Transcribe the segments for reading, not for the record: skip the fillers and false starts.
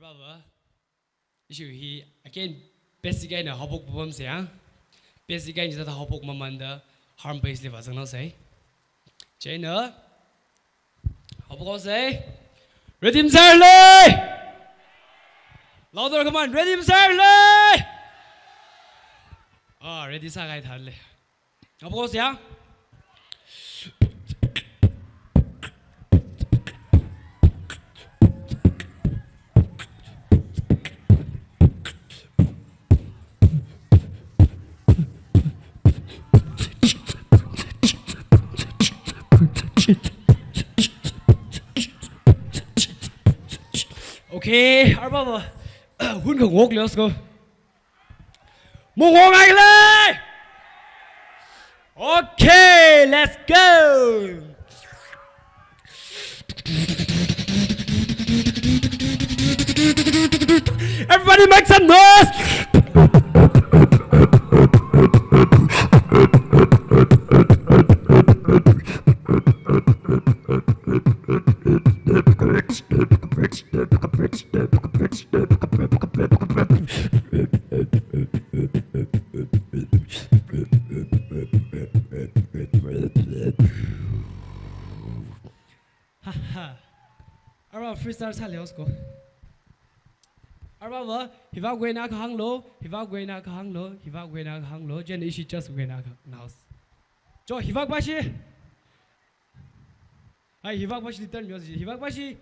Arbava, issue again, basic na hopok bum siang, basic is that hopok mamanda, harm based live as I say. China, hopok say, ready early! Louder, come on, ready early! Oh, ready sagai tharle. Hopok siang. Okay, Arbava, hun kan walk, let's go. Mung walk again. Okay, let's go. Everybody make some noise. Arba freestyle sa let's go. Arba va hiva gwena ka hanglo, hiva gwena ka hanglo, hiva gwena ka hanglo, jen ishi just gwena ka naus. Jo hiva bashi. Ai hiva bashi litan music, hiva bashi.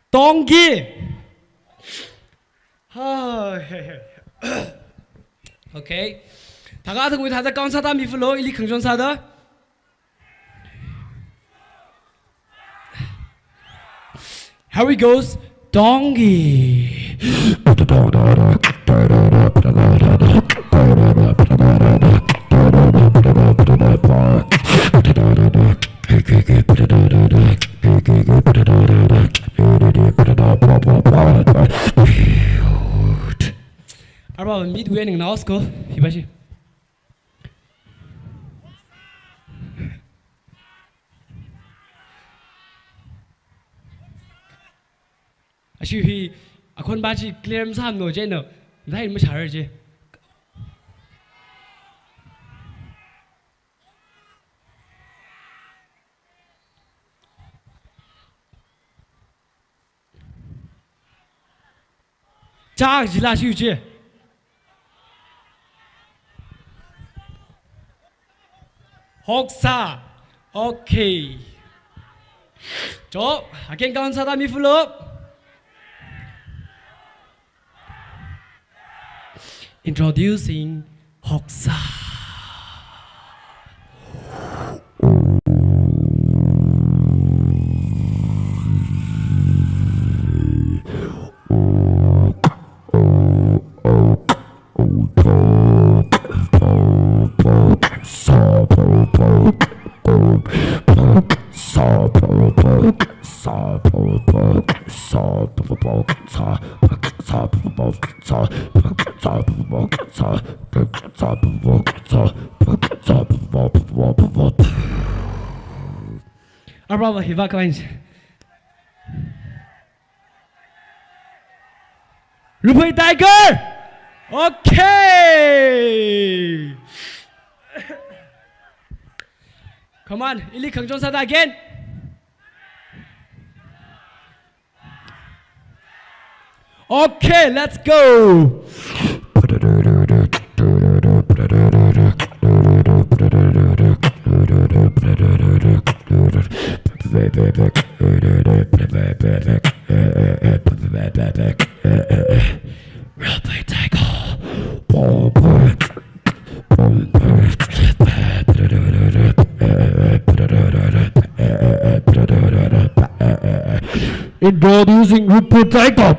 Donkey. Okay. 다가 등위 다다 깡사다 미플로 일리 긍정사다. Here we goes. Donkey. Arba midway ning naus ko hibashi. Ashi akon bachi clear sam no je no. Dai mu char je. Cha ji la shi ji. Hoksa, okay. Jo, again kawan sada mi follow. Introducing Hoksa. Arba hiva kawan. Raphei Tiger. Okay. Come on, ili khangjon sada again. Okay, let's go. Raphei Tiger. Introducing Raphei Tiger.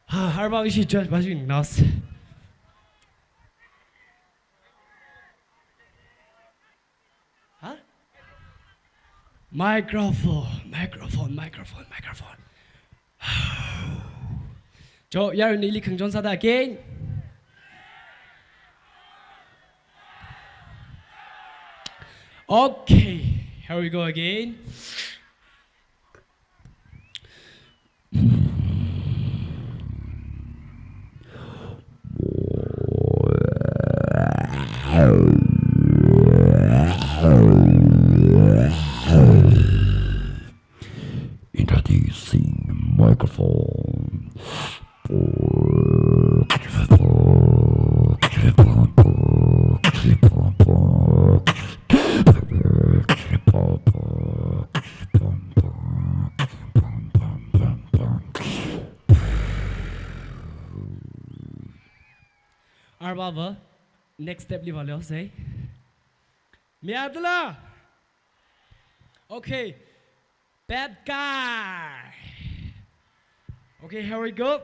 How about we should just watching us? microphone. Cho yar ni li khang jon sa da again. Okay, here we go again. Introducing microphone. Baba, next step li valeu say. Miadla. Okay, bad guy. Okay, here we go.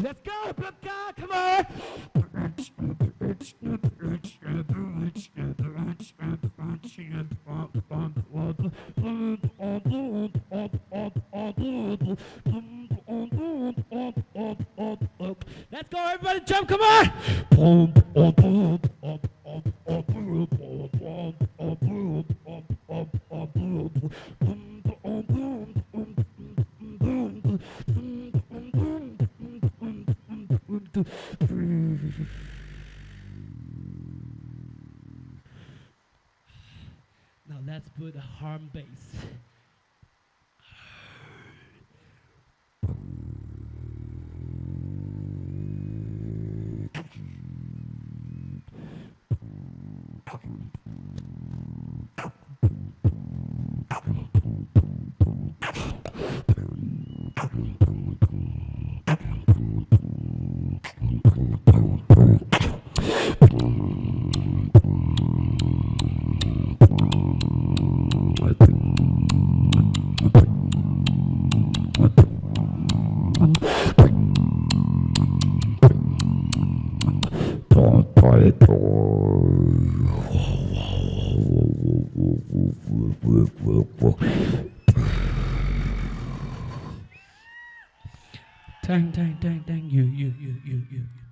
Let's go, bad guy, come on. Let's go, everybody jump, come on! Now let's put a harm bass. Dang, you.